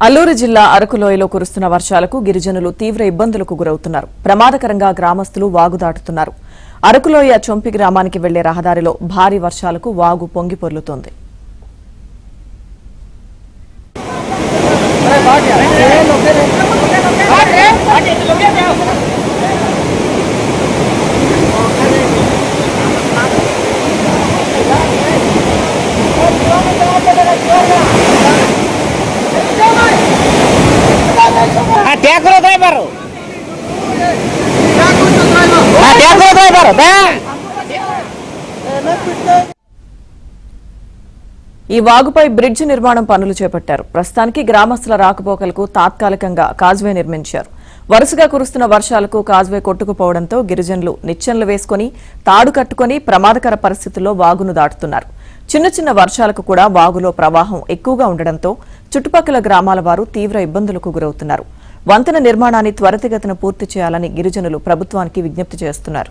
అల్లూరు జిల్లా అరకులోయలో కురుస్తున్న వర్షాలకు గిరిజనులు తీవ్ర ఇబ్బందులకు గురవుతున్నారు. ప్రమాదకరంగా గ్రామస్తులు వాగు దాటుతున్నారు. అరకులోయ చొంపి గ్రామానికి వెళ్లే రహదారిలో భారీ వర్షాలకు వాగు పొంగి పొర్లుతోంది. ఈ వాగుపై బ్రిడ్జి నిర్మాణం పనులు చేపట్టారు. ప్రస్తుతానికి గ్రామస్తుల రాకపోకలకు తాత్కాలికంగా కాజ్వే నిర్మించారు. వరుసగా కురుస్తున్న వర్షాలకు కాజ్వే కొట్టుకుపోవడంతో గిరిజనులు నిచ్చెనలు వేసుకుని తాడు కట్టుకుని ప్రమాదకర పరిస్థితుల్లో వాగును దాటుతున్నారు. చిన్న చిన్న వర్షాలకు కూడా వాగులో ప్రవాహం ఎక్కువగా ఉండడంతో చుట్టుపక్కల గ్రామాల వారు తీవ్ర ఇబ్బందులకు గురవుతున్నారు. వంతెన నిర్మాణాన్ని త్వరితగతిన పూర్తి చేయాలని గిరిజనులు ప్రభుత్వానికి విజ్ఞప్తి చేస్తున్నారు.